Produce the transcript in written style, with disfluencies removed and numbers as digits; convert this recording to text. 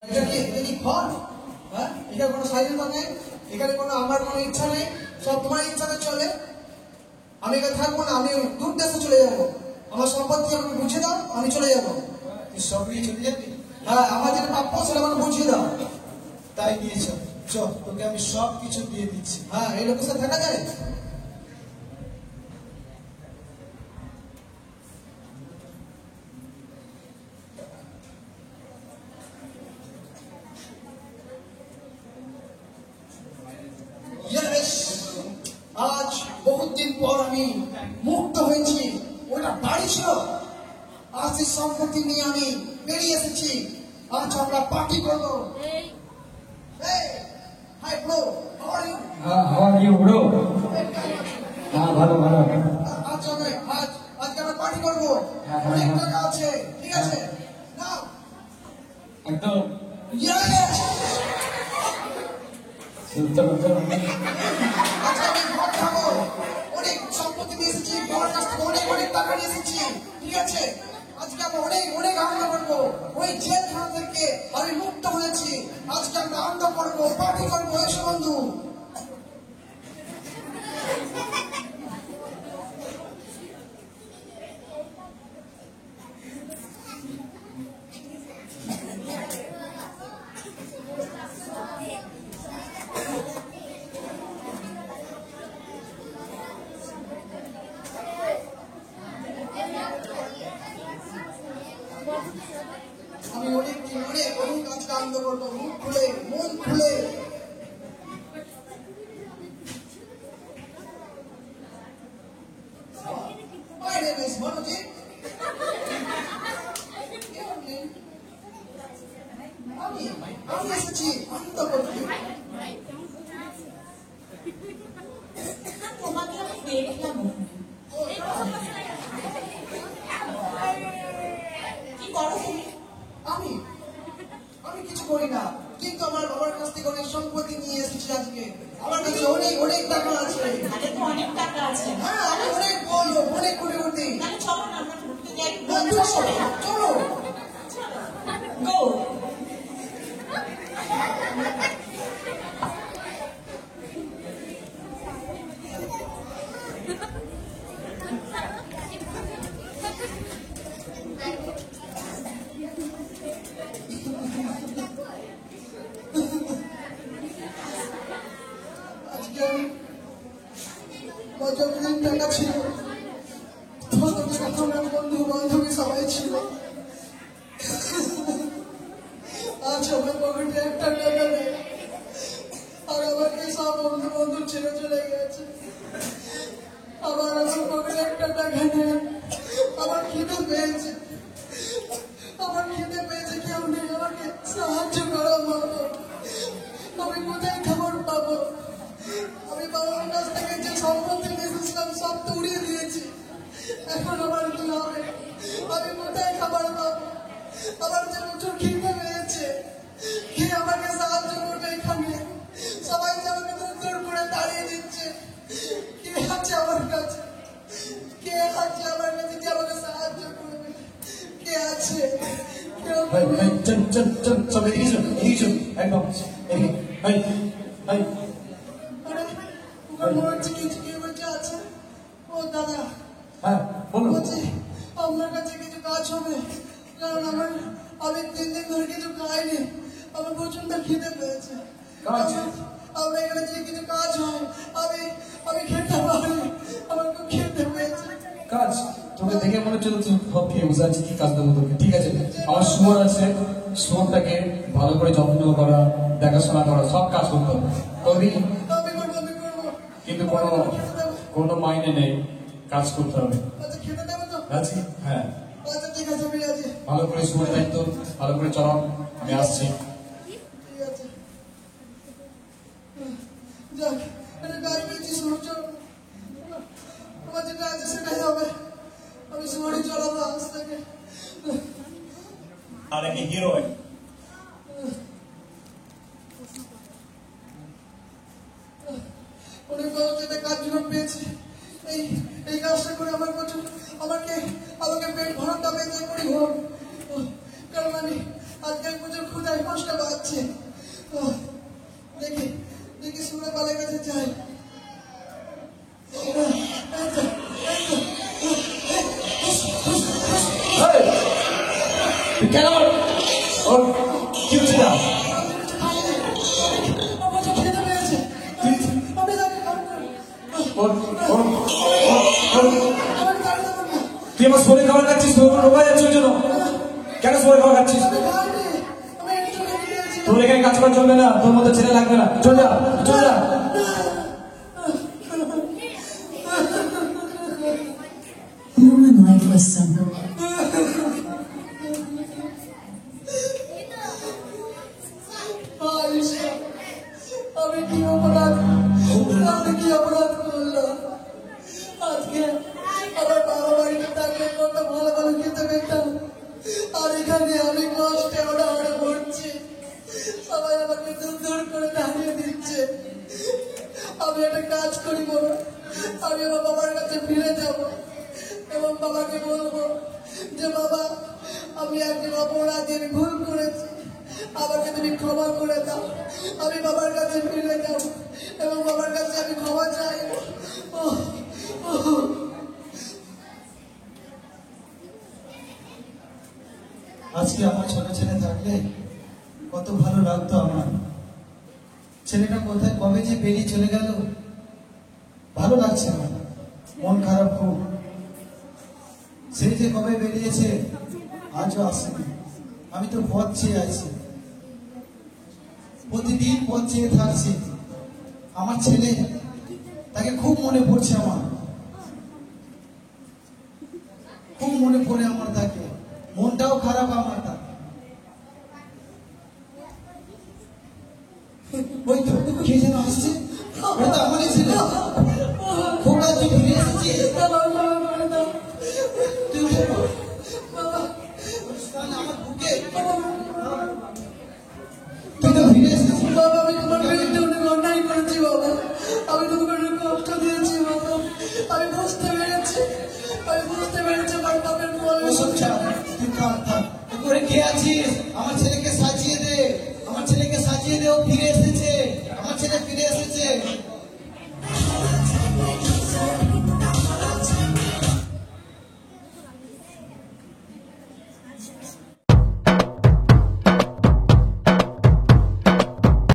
এটা কি ঘর? হ্যাঁ, এটা কোনো স্বাধীনতা নেই, এখানে কোনো আমার কোনো ইচ্ছা নেই, সব তোমার ইচ্ছাতে চলে। আমি এখানে থাকবো না, আমি দূর দেশে চলে যাবো। আমার সম্পত্তি আমাকে বুঝিয়ে দাও, আমি চলে যাবো। সব নিয়ে চলে যাবি? হ্যাঁ, আমার যেটা প্রাপ্য সেটা আমাকে বুঝিয়ে দাও। তাই দিয়েছ, চল তোকে আমি সব কিছু দিয়ে দিচ্ছি। হ্যাঁ, এই লোকের সাথে থাকা যায়? আজ বহুত দিন পর আমি মুক্ত হয়েছি। ওটা বাড়ি ছিল, আজ এই সম্পত্তি নিয়ে আমি বেরিয়ে এসেছি। আজ আমরা পার্টি করবো। Hey, hi bro, how are you? How are you, bro? ভালো ভালো। আজকে আমরা পার্টি করবো। অনেক টাকা আছে, ঠিক আছে? নাও। একদম। Yes! চলো। আজকে আমি ঘর খাবো। অনেক সম্পত্তি নিয়ে এসেছি, বড় কাছ থেকে অনেক টাকা নিয়ে এসেছি, ঠিক আছে? আজকে আমরা অনেক আনন্দ করবো। ওই জেলখানা থেকে আমি মুক্ত হয়েছি। আজকে আমরা আনন্দ করবো, পার্টি করবো। এসো বন্ধু। আমি অনেক আজকে আনন্দ করবো, মন খুলে। My name is Manojit. আমি এসেছি আনন্দ করতে। তোমাকে আমি দেখলাম কি করো তুমি? আমি কিছু করি না, কিন্তু আমার বাবার কাছ থেকে অনেক সম্পত্তি নিয়ে এসেছি আজকে। আমার কাছে অনেক টাকা আছে। তাহলে তো অনেক টাকা আছে। হ্যাঁ, আমি অনেক বড়, অনেক কোটিপতি। তাহলে চলো না আমরা ঘুরতে যাই। চলো। গো। আজকে যতদিন টাকা ছিল ততদিন আমার বন্ধু বান্ধবী সবাই ছিল। আজ আমার পকেটে একটা টাকা নেই, আর আমাকে সব বন্ধু ছেড়ে চলে গেছে। আমার পকেটে একটা টাকা নেই। আমার খিদে পেয়েছে, কেউ নেই আমাকে সাহায্য করা। আমি কোথায় খাবার পাবো? আমি বাবার কাছ থেকে যে সম্পত্তি নিয়েছিলাম সব তো উড়িয়ে দিয়েছি। এখন আমার কি হবে? আমি কোথায় খাবার পাবো? আমার যে প্রচুর খিদে পেয়েছে, কে আমাকে সাহায্য করবে? এখানে সবাই যে আমাকে দূর করে তাড়িয়ে দিচ্ছে। কে আছে আমার কাছে? কে আমাকে সাহায্য করবে? কে আছে? চল এদিকে চল একদম। মনে হচ্ছে কিছু আছে। ও দাদা, হ্যাঁ বলো। বলছি আপনার কাছে কিছু কাজ হবে, কারণ আমি 3 দিন ধরে কিছু খাইনি। আমার প্রচন্ড খিদে পেয়েছে। আপনার এখানে যে কিছু কাজ হয় আমি খেতে পারি। আমার খুব খিদে পেয়েছে। কাজ তোকে দেখে মনে হচ্ছে তুই সব খেয়ে বসে আছিস। কি কাজ দেবো তোকে? ঠিক আছে, আমার শুয়োর আছে, শুয়োরটাকে ভালো করে যত্ন করা, দেখাশোনা করা, সব কাজ করতে হবে। করবি? আমি করবো। কিন্তু কোনো মাইনে নেই, কাজ করতে হবে। আচ্ছা, খেতে দেবো তো? রাজি? হ্যাঁ। আচ্ছা, ঠিক আছে, আমি রাজি। ভালো করে শুয়োর দায়িত্ব ভালো করে চলাও। আমি আসছি। ঠিক আছে। যাক, একটা গাড়ি পেয়েছি, সূর্য। আমার যেটা আছে সেটাই হবে। আমি সূর্য চলাবো আজ থেকে। আর একটা হিরোইন অনেক বড় একটা কাজ পেয়েছি। এই কাজটা করে আমার প্রচুর আমাকে পেট ভরাটা বেঁধে করি ঘর। কারণ আমি আজকে প্রচুর ক্ষুধায় কষ্ট পাচ্ছে। দেখি দেখি সুরে বালের কাছে যাই। এই, তুই কেন ওর কি হচ্ছে না? আমার তো খেতে পেয়েছে। আমি জানি ওর- ওর- ওর- আমার গাড়ি যাবেন না। তুই আমার শরীর খাবার খাচ্ছিস, তোর রোগা যাচ্ছে ওই জন্য। কেন শরীর খাবার খাচ্ছিস? আমি খাইনি, আমি একটু খেতে পেয়েছি। তোর এখানে কাজ করা চলবে না, তোর মতো ছেলে লাগবে না। চল যা, চল যা। Human life was simple. ঈশ্বর, আমি কি অপরাধ করলাম? আজকে আমার বাবা বাড়িতে থাকলে কত ভালো ভালো খেতে পেতাম, আর এখানে আমি কষ্টে ওরা পড়ছি। সবাই আমাকে দূর দূর করে দাঁড়িয়ে দিচ্ছে। আমি একটা কাজ করি বাবা, আমি আমার বাবার কাছে ফিরে যাব এবং বাবাকে বলবো যে বাবা, আমি একজন অপরাধী, আমি ভুল করেছি, আমাকে তুমি ক্ষমা করে দাও। আমি বাবার কাছে ফিরে যাব এবং বাবার কাছে আমি ক্ষমা চাইব। আজকে আমার ছোট ছেলে থাকলে কত ভালো লাগতো আমার। ছেলেটা কোথায় কবে যে বেরিয়ে চলে গেল, ভালো লাগছে না, মন খারাপ খুব। সে যে কবে বেরিয়েছে আজও আসেনি। আমি তো পথ চেয়ে আছি, প্রতিদিন পথ চেয়ে থাকছি। আমার ছেলে, তাকে খুব মনে পড়ছে আমার, খুব মনে পড়ে আমার তাকে। মনটাও খারাপ আমার তার। ওই তো কে যেন আসছে, ওটা তো আমারই ছেলে। খোকা, তুই ফিরে এসেছিস? তুই উঠে পড়। আমার বুকে তুই তো ফিরে এসেছিস। বাবা, আমি তোমার বিরুদ্ধে অনেক অন্যায় করেছি বাবা, আমি তোমাকে অনেক কষ্ট দিয়েছি বাবা। আমি বুঝতে পেরেছি আমার বাপের ওসব ছাড়, তুই থাক থাক। উপরে কে আছিস? আমার ছেলেকে সাজিয়ে দে, আমার ছেলেকে সাজিয়ে দে। ও ফিরে এসেছে, আমার ছেলে ফিরে এসেছে।